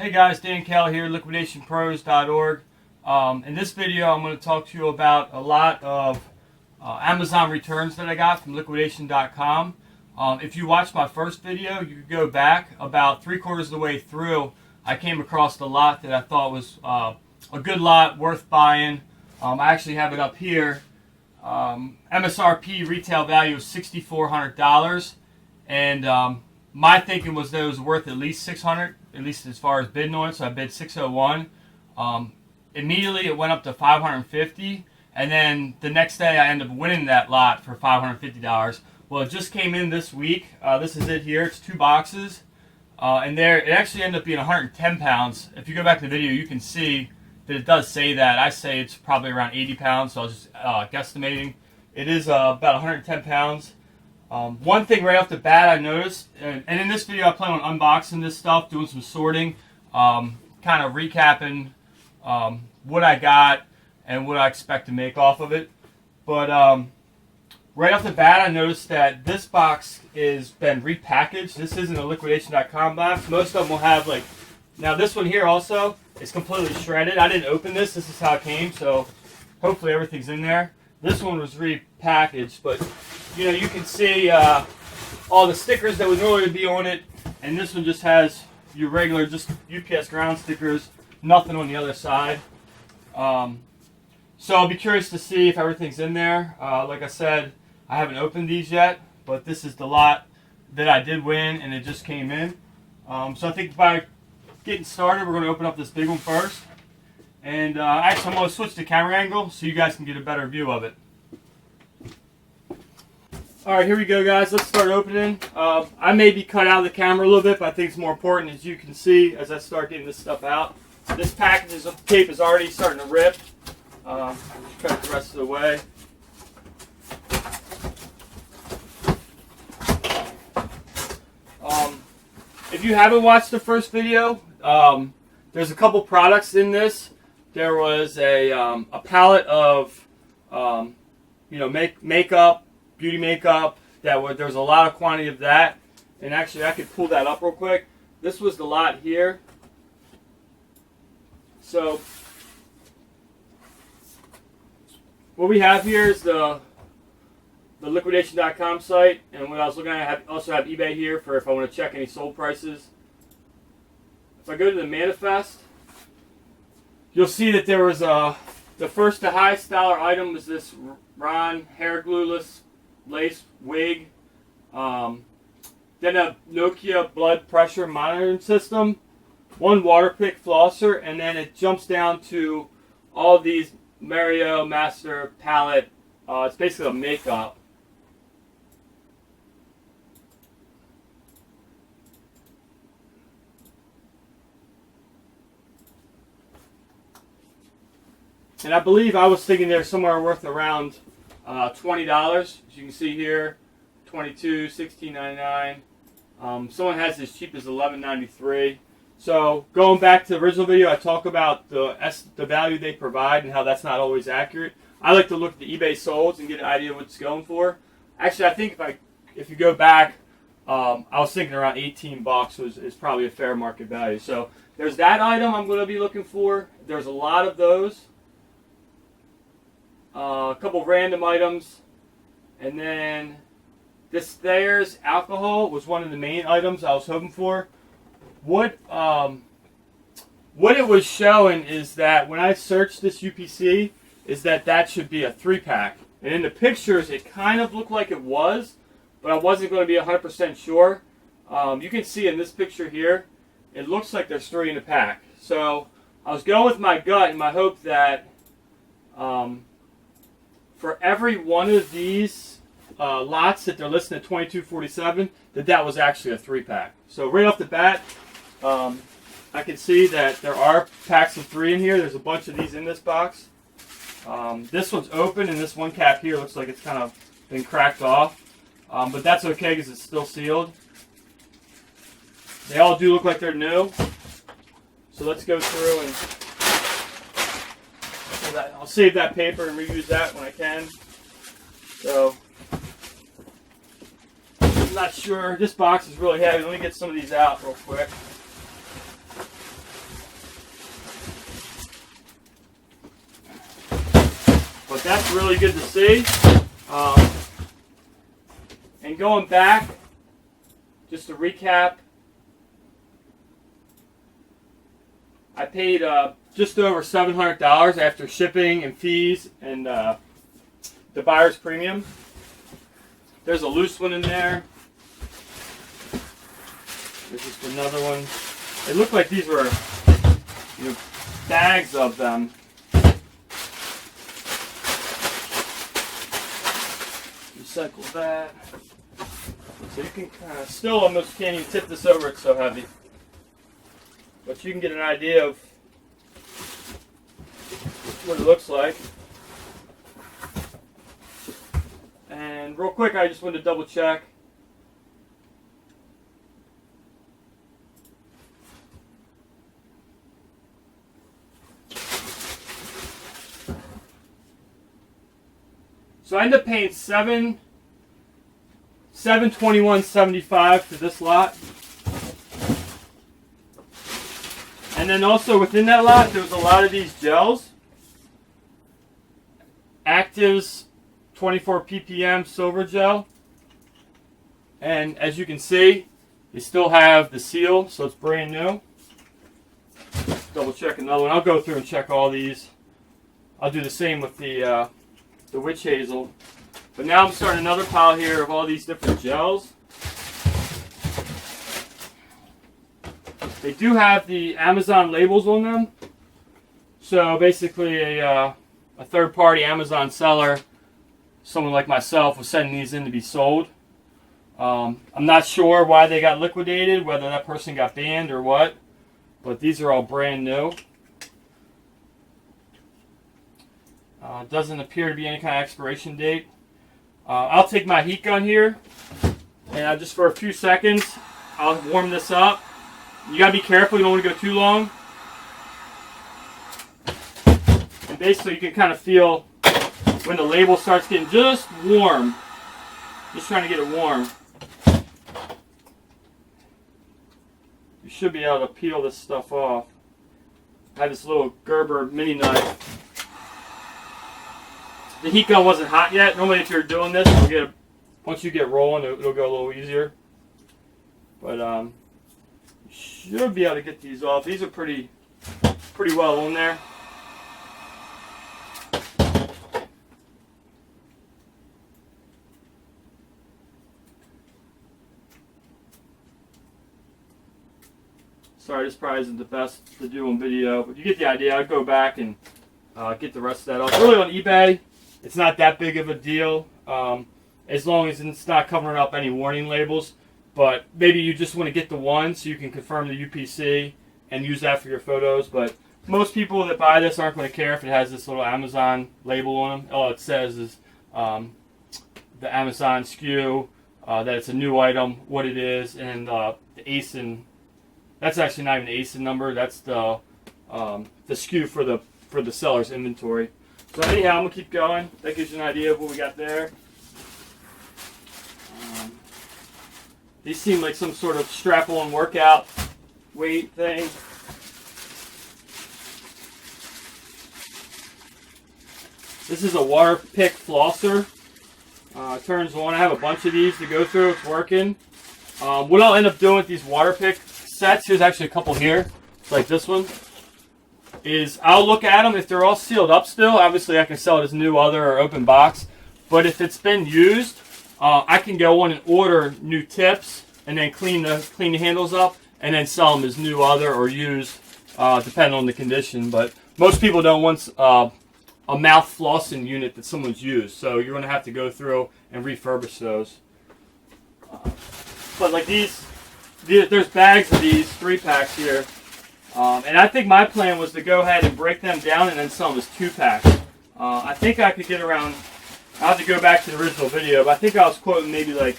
Hey guys, Dan Kell here, liquidationpros.org. In this video, I'm going to talk to you about a lot of Amazon returns that I got from liquidation.com. If you watched my first video, you could go back about 3/4 of the way through. I came across a lot that I thought was a good lot, worth buying. I actually have it up here. MSRP retail value of $6,400, and my thinking was that it was worth at least $600, at least as far as bidding on it. So I bid $601. Immediately it went up to $550, and then the next day I ended up winning that lot for $550. Well, it just came in this week. This is it here. It's 2 boxes, and there it actually ended up being 110 pounds. If you go back to the video, you can see that it does say that. I say it's probably around 80 pounds, so I was just guesstimating. It is about 110 pounds. One thing right off the bat I noticed, and in this video I plan on unboxing this stuff, doing some sorting, kind of recapping what I got and what I expect to make off of it. But right off the bat I noticed that this box has been repackaged. This isn't a liquidation.com box. Most of them will have, like, now this one here also is completely shredded. I didn't open this. This is how it came, so hopefully everything's in there. This one was repackaged, but you know, you can see all the stickers that would normally be on it, and this one just has your regular, just UPS ground stickers, nothing on the other side. So I'll be curious to see if everything's in there. Like I said, I haven't opened these yet, but this is the lot that I did win, and it just came in. So I think by getting started, we're going to open up this big one first. And actually, I'm going to switch the camera angle so you guys can get a better view of it. Alright, here we go, guys. Let's start opening. I may be cut out of the camera a little bit, but I think it's more important, as you can see, as I start getting this stuff out. This package of tape is already starting to rip. Cut it the rest of the way. If you haven't watched the first video, there's a couple products in this. There was a palette of makeup, beauty makeup. There was a lot of quantity of that, and actually I could pull that up real quick. This was the lot here. So what we have here is the liquidation.com site, and what I was looking at, I also have eBay here for if I want to check any sold prices. If I go to the manifest, you'll see that there was the first to highest dollar item was this Ron hair glueless lace wig, then a Nokia blood pressure monitoring system, one water pick flosser, and then it jumps down to all these Mario Master palette. It's basically a makeup. And I believe I was thinking they're somewhere worth around $20. As you can see here, $22, $16.99. Someone has as cheap as $11.93. So going back to the original video, I talk about the value they provide and how that's not always accurate. I like to look at the eBay solds and get an idea of what it's going for. Actually, I think if you go back, I was thinking around $18 is probably a fair market value. So there's that item I'm going to be looking for. There's a lot of those. A couple random items, and then this Thayer's alcohol was one of the main items I was hoping for. What it was showing is that when I searched this UPC, is that should be a 3-pack, and in the pictures it kind of looked like it was, but I wasn't going to be 100% sure. You can see in this picture here, it looks like there's 3 in a pack. So I was going with my gut and my hope that for every one of these lots that they're listing at $22.47, that was actually a 3-pack. So right off the bat, I can see that there are packs of 3 in here. There's a bunch of these in this box. This one's open, and this one cap here looks like it's kind of been cracked off. But that's okay because it's still sealed. They all do look like they're new. So let's go through and I'll save that paper and reuse that when I can. So I'm not sure. This box is really heavy. Let me get some of these out real quick. But that's really good to see. And going back, just to recap, I paid just over $700 after shipping and fees and the buyer's premium. There's a loose one in there. There's just another one. It looked like these were, bags of them. Recycle that. So you can kind of still almost can't even tip this over, it's so heavy. But you can get an idea of what it looks like. And real quick, I just wanted to double check. So I ended up paying $721.75 for this lot. And then also within that lot, there was a lot of these gels. Actives 24 ppm silver gel. And as you can see, they still have the seal, so it's brand new. Double check another one. I'll go through and check all these. I'll do the same with the witch hazel. But now I'm starting another pile here of all these different gels. They do have the Amazon labels on them. So basically a third-party Amazon seller, someone like myself, was sending these in to be sold. I'm not sure why they got liquidated, whether that person got banned or what. But these are all brand new. Doesn't appear to be any kind of expiration date. I'll take my heat gun here, and just for a few seconds, I'll warm this up. You gotta be careful, you don't want to go too long. And basically you can kind of feel when the label starts getting just warm. Just trying to get it warm. You should be able to peel this stuff off. I have this little Gerber mini knife. The heat gun wasn't hot yet. Normally if you're doing this, once you get rolling, it'll go a little easier. But you should be able to get these off. These are pretty well on there. Sorry, this probably isn't the best to do on video, but you get the idea. I'll go back and get the rest of that off. Really on eBay, it's not that big of a deal, as long as it's not covering up any warning labels. But maybe you just want to get the one so you can confirm the UPC and use that for your photos. But most people that buy this aren't going to care if it has this little Amazon label on them. All it says is the Amazon SKU, that it's a new item, what it is, and the ASIN. That's actually not even the ASIN number. That's the SKU for the seller's inventory. So anyhow, I'm gonna keep going. That gives you an idea of what we got there. These seem like some sort of strap-on workout weight thing. This is a water pick flosser. It turns on. I have a bunch of these to go through. It's working. What I'll end up doing with these water pick sets, here's actually a couple here, like this one, is I'll look at them. If they're all sealed up still, obviously I can sell it as new, other, or open box. But if it's been used, I can go on and order new tips and then clean the handles up and then sell them as new, other, or used, depending on the condition. But most people don't want a mouth flossing unit that someone's used, so you're going to have to go through and refurbish those. But like these, there's bags of these 3-packs here, and I think my plan was to go ahead and break them down and then sell them as 2-packs. I think I could get around. I'll have to go back to the original video, but I think I was quoting maybe like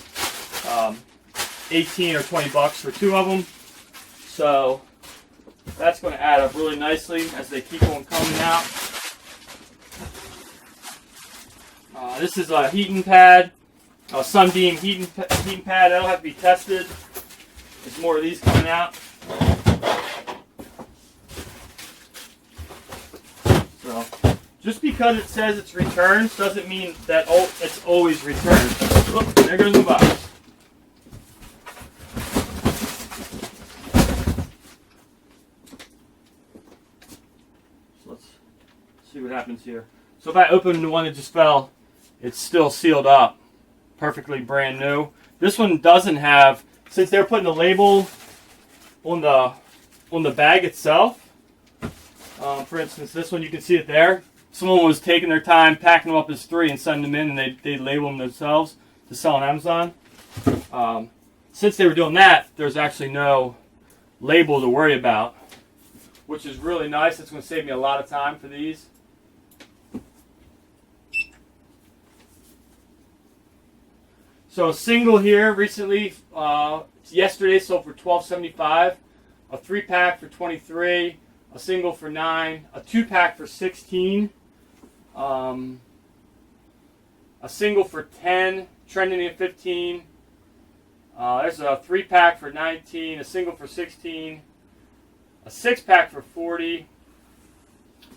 18 or 20 bucks for 2 of them. So that's going to add up really nicely as they keep on coming out. This is a heating pad, a Sunbeam heating pad. That'll have to be tested. There's more of these coming out. So Just because it says it's returns doesn't mean that it's always returned. Oh, there goes the box. So let's see what happens here. So if I open the one that just fell, it's still sealed up, perfectly brand new. This one doesn't have, since they're putting the label on the bag itself. For instance, this one, you can see it there. Someone was taking their time packing them up as 3 and sending them in, and they label them themselves to sell on Amazon. Since they were doing that, there's actually no label to worry about, which is really nice. It's going to save me a lot of time for these. So a single here recently, yesterday sold for $12.75, a 3-pack for $23, a single for $9, a 2-pack for $16, a single for $10, trending at $15. There's a 3-pack for $19, a single for $16, a 6-pack for $40.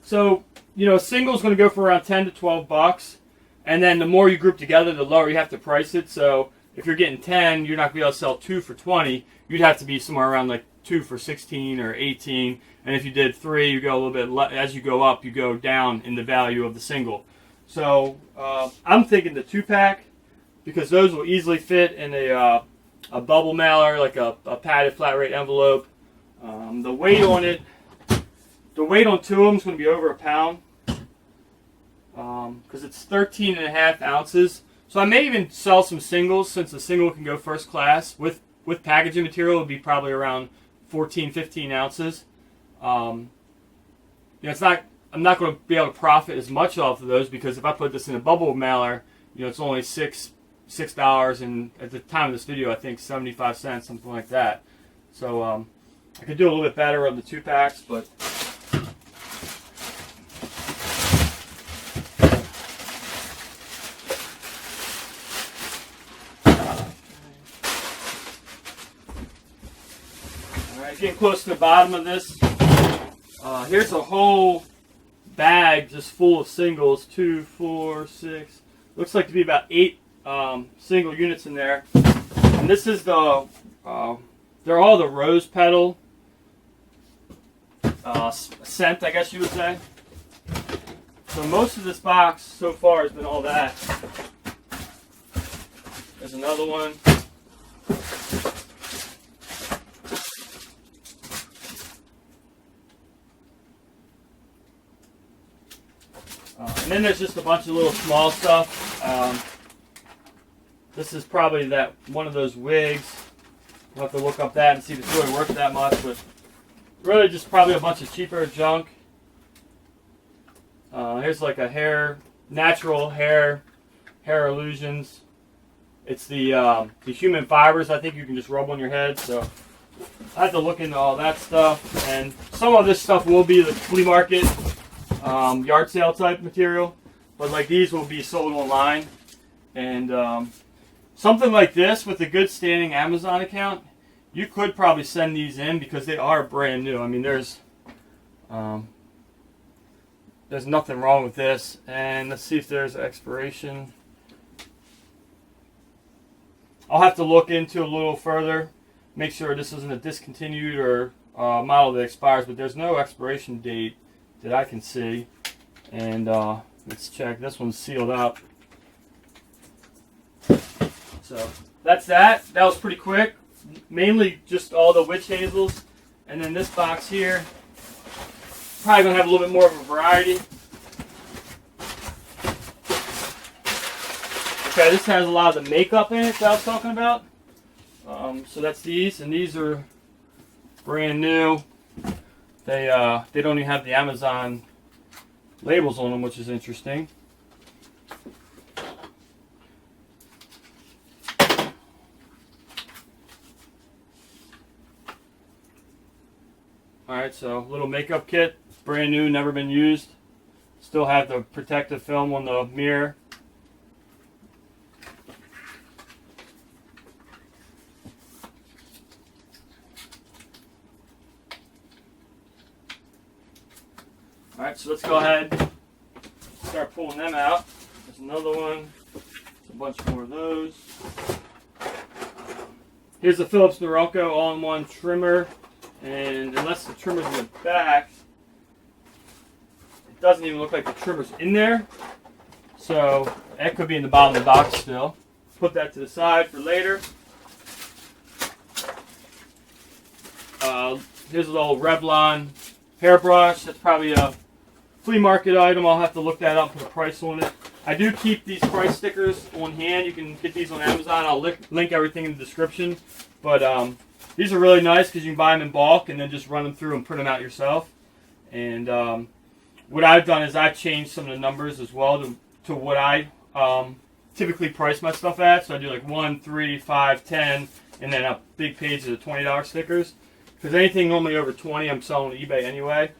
So, you know, a single is going to go for around $10 to $12. And then the more you group together, the lower you have to price it. So if you're getting 10, you're not going to be able to sell 2 for 20. You'd have to be somewhere around like 2 for 16 or 18. And if you did 3, you go a little bit, as you go up, you go down in the value of the single. So I'm thinking the 2-pack, because those will easily fit in a bubble mailer, like a padded flat rate envelope. The weight on it, the weight on 2 of them is going to be over a pound. Because it's 13.5 ounces. So I may even sell some singles, since the single can go first class. With packaging material, it would be probably around 14, 15 ounces. You know, I'm not going to be able to profit as much off of those, because if I put this in a bubble mailer, you know, it's only $6, and at the time of this video, I think 75 cents, something like that. So I could do a little bit better on the 2-packs, but. Getting close to the bottom of this. Here's a whole bag just full of singles. 2, 4, 6. Looks like to be about 8 single units in there. And this is the. They're all the rose petal scent, I guess you would say. So most of this box so far has been all that. There's another one. And then there's just a bunch of little small stuff. This is probably one of those wigs. We'll have to look up that and see if it's really worth that much, but really just probably a bunch of cheaper junk. Here's like a natural hair illusions. It's the human fibers. I think you can just rub on your head. So I have to look into all that stuff. And some of this stuff will be the flea market, yard sale type material, but like these will be sold online. And something like this with a good standing Amazon account, you could probably send these in because they are brand new. I mean, there's nothing wrong with this. And let's see if there's expiration. I'll have to look into a little further, make sure this isn't a discontinued or model that expires, but there's no expiration date that I can see. And let's check. This one's sealed up. So that's that. That was pretty quick. Mainly just all the witch hazels. And then this box here, probably going to have a little bit more of a variety. Okay, this has a lot of the makeup in it that I was talking about. So that's these, and these are brand new. They don't even have the Amazon labels on them, which is interesting. Alright, so little makeup kit, brand new, never been used. Still have the protective film on the mirror. Alright, so let's go ahead start pulling them out. There's another one. A bunch more of those. Here's the Phillips Norelco all-in-one trimmer, and unless the trimmer's in the back, it doesn't even look like the trimmer's in there. So that could be in the bottom of the box still. Put that to the side for later. Here's a little Revlon hairbrush. That's probably a flea market item. I'll have to look that up and put a price on it. I do keep these price stickers on hand. You can get these on Amazon. I'll link everything in the description. But these are really nice because you can buy them in bulk and then just run them through and print them out yourself. And what I've done is I've changed some of the numbers as well to what I typically price my stuff at. So I do like 1, 3, 5, 10, and then a big page of the $20 stickers. Because anything normally over 20 I'm selling on eBay anyway.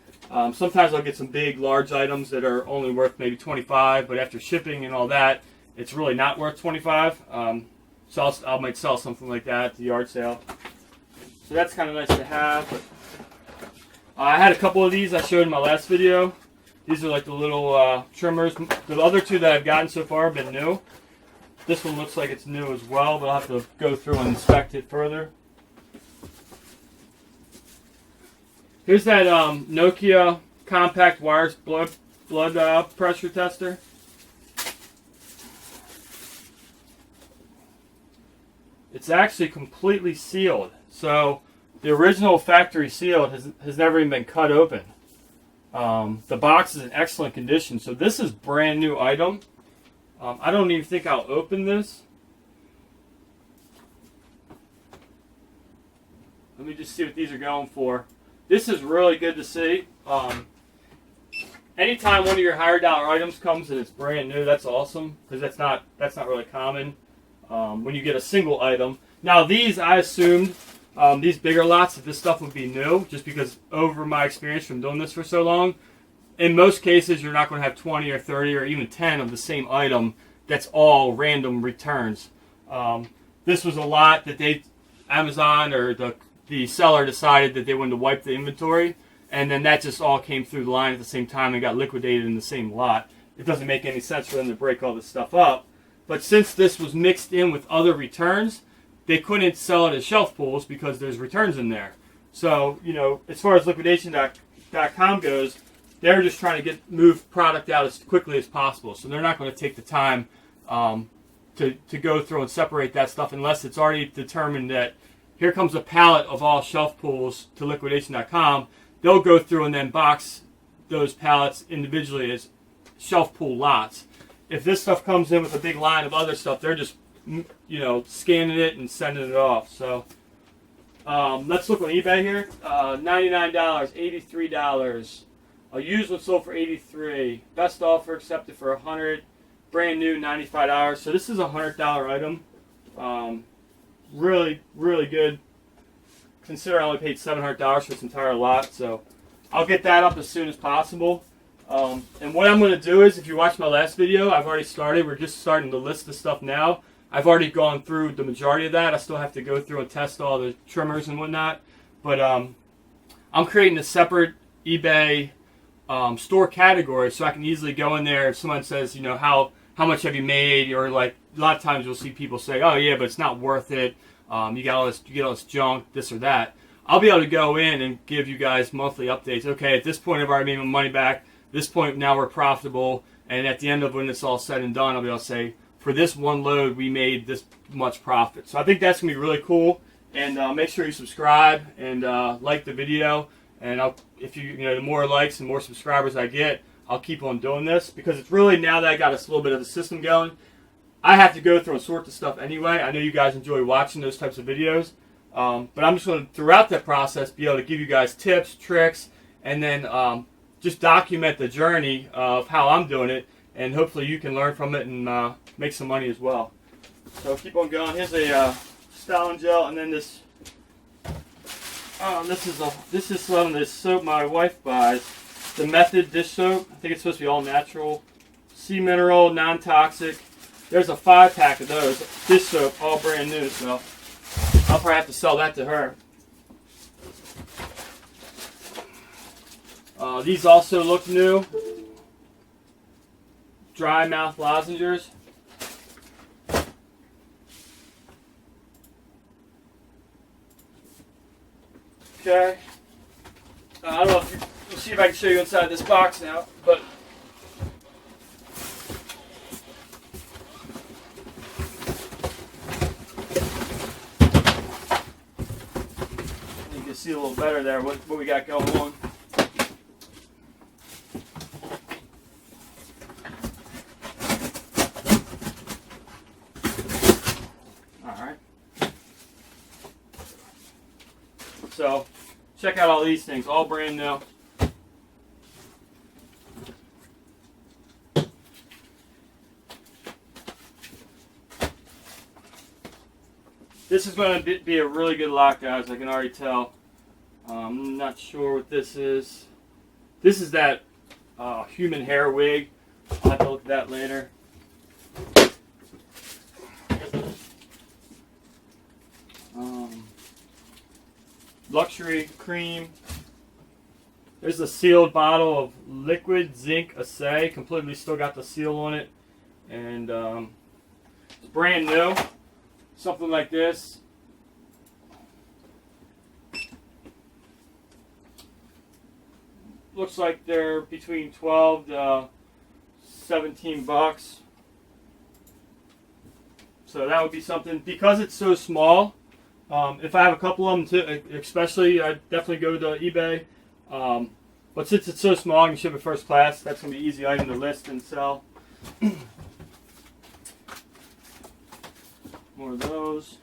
Sometimes I'll get some big, large items that are only worth maybe 25, but after shipping and all that, it's really not worth 25. So I might sell something like that at the yard sale. So that's kind of nice to have. But, I had a couple of these I showed in my last video. These are like the little trimmers. The other two that I've gotten so far have been new. This one looks like it's new as well, but I'll have to go through and inspect it further. Here's that Nokia compact wires blood pressure tester. It's actually completely sealed. So the original factory sealed has never even been cut open. The box is in excellent condition. So this is brand new item. I don't even think I'll open this. Let me just see what these are going for. This is really good to see. Anytime one of your higher dollar items comes and it's brand new, that's awesome because that's not really common when you get a single item. Now these, I assumed these bigger lots that this stuff would be new, just because over my experience from doing this for so long, in most cases you're not going to have 20 or 30 or even 10 of the same item. That's all random returns. This was a lot that Amazon or the seller decided that they wanted to wipe the inventory, and then that just all came through the line at the same time and got liquidated in the same lot. It doesn't make any sense for them to break all this stuff up. But since this was mixed in with other returns, they couldn't sell it as shelf pulls because there's returns in there. So, you know, as far as liquidation.com goes, they're just trying to move product out as quickly as possible. So they're not going to take the time to go through and separate that stuff unless it's already determined that here comes a pallet of all shelf pulls to liquidation.com. They'll go through and then box those pallets individually as shelf pull lots. If this stuff comes in with a big line of other stuff, they're just, you know, scanning it and sending it off. So let's look on eBay here. $99, $83. A used one sold for $83. Best offer accepted for $100. Brand new, $95. So this is a $100 item. Really, really good. Consider I only paid $700 for this entire lot, so I'll get that up as soon as possible. And what I'm going to do is, if you watched my last video, I've already started. We're just starting to list the stuff now. I've already gone through the majority of that. I still have to go through and test all the trimmers and whatnot. But I'm creating a separate eBay store category, so I can easily go in there if someone says, you know, how much have you made, or like a lot of times you'll see people say, oh yeah, but it's not worth it. You get all this junk, this or that. I'll be able to go in and give you guys monthly updates. Okay, at this point I've already made my money back. This point now we're profitable, and at the end of when it's all said and done, I'll be able to say, for this one load we made this much profit. So I think that's gonna be really cool. And make sure you subscribe and like the video. And if you know, the more likes and more subscribers I get, I'll keep on doing this, because it's really, now that I got a little bit of a system going, I have to go through and sort the stuff anyway. I know you guys enjoy watching those types of videos, but I'm just going to, throughout that process, be able to give you guys tips, tricks, and then just document the journey of how I'm doing it, and hopefully you can learn from it and make some money as well. So keep on going. Here's a styling gel, and then this. This is some of this soap my wife buys. The Method dish soap. I think it's supposed to be all natural, sea mineral, non-toxic. There's a 5-pack of those dish soap, all brand new. So I'll probably have to sell that to her. These also look new. dry mouth lozenges. Okay. I don't know if we'll see if I can show you inside this box now, but you can see a little better there what we got going on. Alright. So, check out all these things, all brand new. This is going to be a really good lot, guys, I can already tell. I'm not sure what this is. This is that human hair wig. I'll have to look at that later. Luxury cream. There's a sealed bottle of liquid zinc assay. Completely still got the seal on it. And it's brand new. Something like this. Looks like they're between 12 to 17 bucks. So that would be something, because it's so small. If I have a couple of them too, especially, I definitely go to eBay. But since it's so small, I can ship it first class. That's going to be an easy item to list and sell. More of those.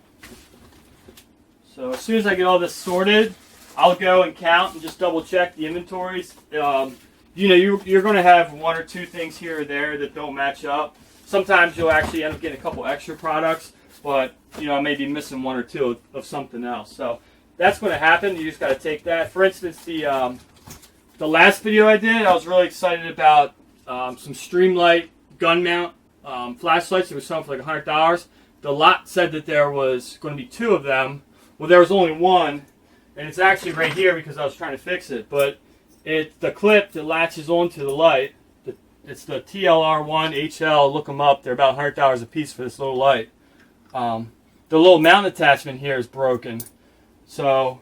So as soon as I get all this sorted, I'll go and count and just double check the inventories. You know, you're going to have one or two things here or there that don't match up. Sometimes you'll actually end up getting a couple extra products, but you know, I may be missing one or two of something else. So that's going to happen. You just got to take that. For instance, the last video I did, I was really excited about some Streamlight gun mount flashlights. It was selling for like $100. The lot said that there was going to be two of them. Well, there was only one, and it's actually right here because I was trying to fix it. But the clip that latches onto the light, it's the TLR1 HL. Look them up. They're about $100 a piece for this little light. The little mount attachment here is broken. So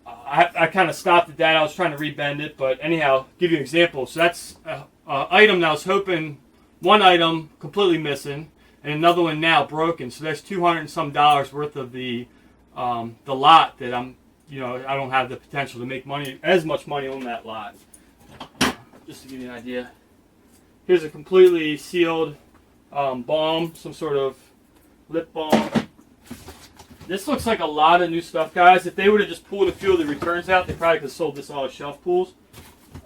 I kind of stopped at that. I was trying to rebend it. But anyhow, give you an example. So that's an item that I was hoping, one item completely missing, and another one now broken. So there's $200 and some worth of the lot that I don't have the potential to make money, as much money on that lot. Just to give you an idea. Here's a completely sealed balm, some sort of lip balm. This looks like a lot of new stuff, guys. If they would have just pulled a few of the returns out, they probably could have sold this all as shelf pulls.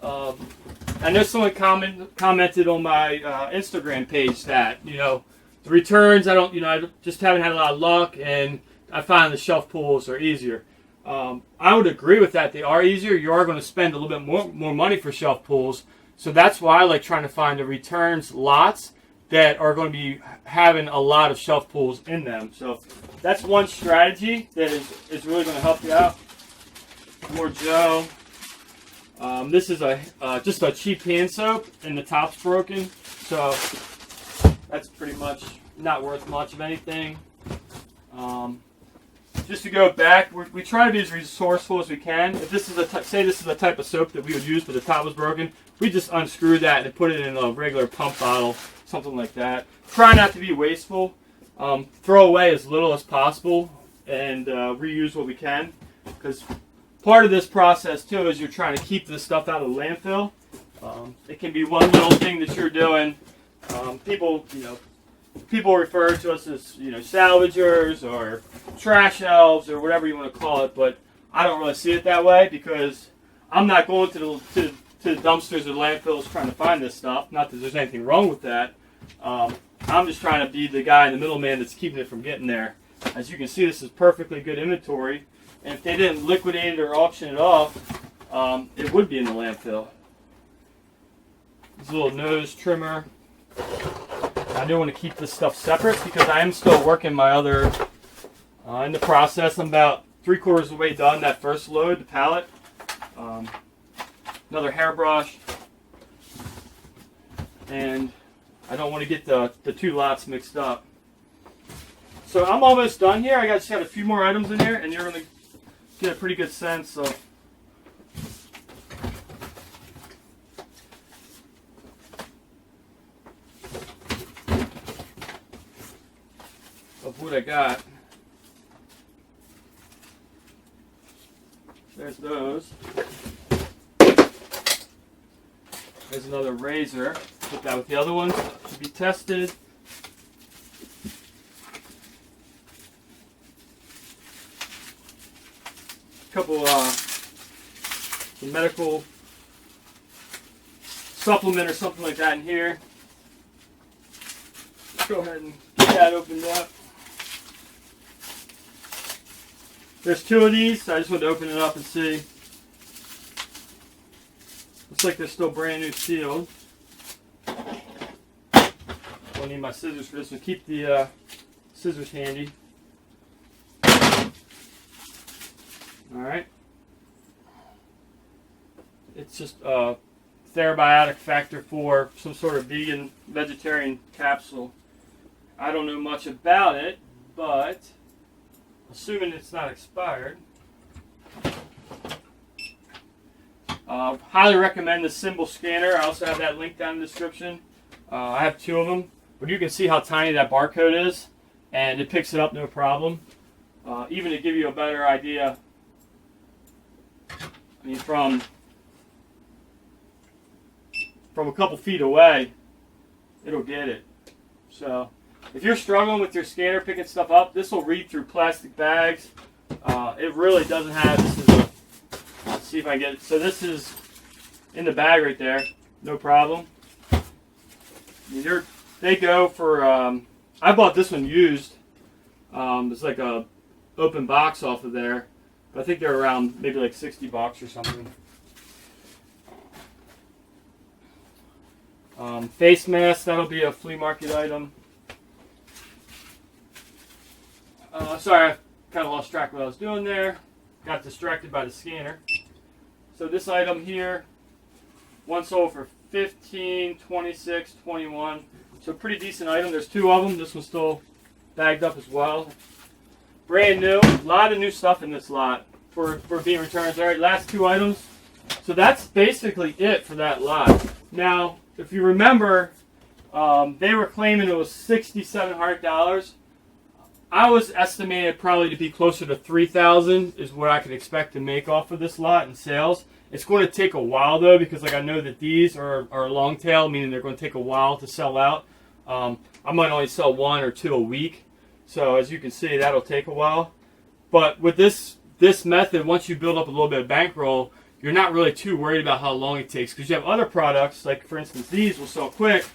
I know someone commented on my Instagram page that, the returns, I just haven't had a lot of luck, and I find the shelf pulls are easier. I would agree with that. They are easier. You are going to spend a little bit more money for shelf pulls. So that's why I like trying to find the returns lots that are going to be having a lot of shelf pulls in them. So that's one strategy that is really going to help you out. More Joe. This is just a cheap hand soap, and the top's broken. So that's pretty much not worth much of anything. Just to go back, we try to be as resourceful as we can. If this is say this is the type of soap that we would use, but the top was broken, we just unscrew that and put it in a regular pump bottle, something like that. Try not to be wasteful. Throw away as little as possible and reuse what we can, because part of this process too is you're trying to keep this stuff out of the landfill. It can be one little thing that you're doing. People refer to us as salvagers or trash elves or whatever you want to call it, but I don't really see it that way, because I'm not going to the dumpsters or landfills trying to find this stuff. Not that there's anything wrong with that. I'm just trying to be the guy in the middleman that's keeping it from getting there. As you can see, this is perfectly good inventory, and if they didn't liquidate it or auction it off, it would be in the landfill. This little nose trimmer. I do want to keep this stuff separate because I am still working my other, in the process. I'm about 3/4 of the way done that first load, the pallet. Another hairbrush. And I don't want to get the two lots mixed up. So I'm almost done here. I just got a few more items in here, and you're going to get a pretty good sense of what I got. There's those. There's another razor. Put that with the other ones to be tested. A couple some medical supplement or something like that in here. Let's go ahead and get that opened up. There's two of these, so I just wanted to open it up and see. Looks like they're still brand new sealed. I'll need my scissors for this one. Keep the scissors handy. Alright. It's just a therabiotic factor for some sort of vegan, vegetarian capsule. I don't know much about it, but assuming it's not expired. Highly recommend the symbol scanner. I also have that link down in the description. I have two of them, but you can see how tiny that barcode is, and it picks it up no problem. Even to give you a better idea, I mean, from a couple feet away, it'll get it. So if you're struggling with your scanner picking stuff up, this will read through plastic bags. It really doesn't have, this is a, let's see if I get it. So this is in the bag right there, no problem. I mean, they go for, I bought this one used. It's like a open box off of there. But I think they're around maybe like $60 or something. Face mask, that'll be a flea market item. Sorry, I kind of lost track of what I was doing there. Got distracted by the scanner. So this item here, one sold for $15, $26, $21. So pretty decent item. There's two of them. This one's still bagged up as well. Brand new. A lot of new stuff in this lot for being returned. All right, last two items. So that's basically it for that lot. Now, if you remember, they were claiming it was $6,700. I was estimated probably to be closer to $3,000 is what I could expect to make off of this lot in sales. It's going to take a while though, because like I know that these are long tail, meaning they're going to take a while to sell out. I might only sell one or two a week, so as you can see, that'll take a while. But with this method, once you build up a little bit of bankroll, you're not really too worried about how long it takes, because you have other products, like for instance these will sell quick,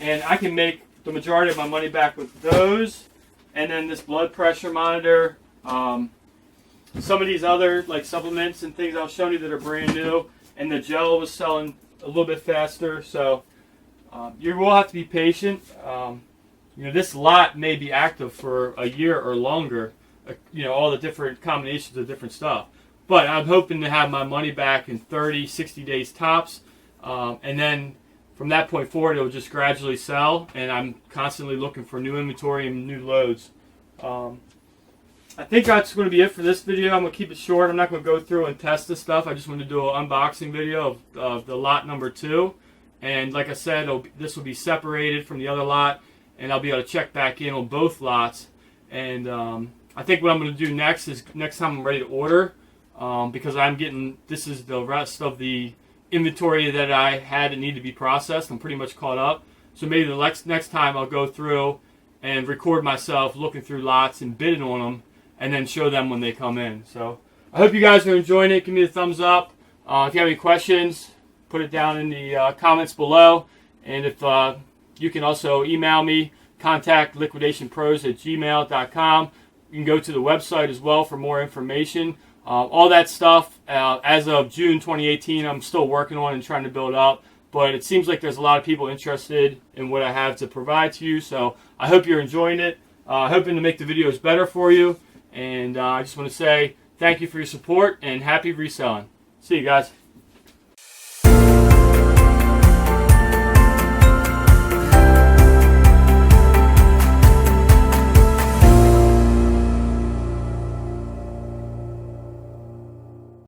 and I can make the majority of my money back with those, and then this blood pressure monitor, some of these other like supplements and things I'll show you that are brand new, and the gel was selling a little bit faster, so you will have to be patient. You know, this lot may be active for a year or longer, you know, all the different combinations of different stuff. But I'm hoping to have my money back in 30, 60 days tops. And then from that point forward, it will just gradually sell. And I'm constantly looking for new inventory and new loads. I think that's going to be it for this video. I'm going to keep it short. I'm not going to go through and test this stuff. I just want to do an unboxing video of the lot number 2. And like I said, this will be separated from the other lot. And I'll be able to check back in on both lots. And I think what I'm going to do next is next time I'm ready to order, because this is the rest of the inventory that I had that needed to be processed. I'm pretty much caught up. So maybe the next time I'll go through and record myself looking through lots and bidding on them, and then show them when they come in. So I hope you guys are enjoying it. Give me a thumbs up. If you have any questions, put it down in the comments below. And if you can also email me, contact liquidationpros@gmail.com. You can go to the website as well for more information. All that stuff, as of June 2018, I'm still working on and trying to build up. But it seems like there's a lot of people interested in what I have to provide to you. So I hope you're enjoying it. Hoping to make the videos better for you. And I just want to say thank you for your support and happy reselling. See you guys.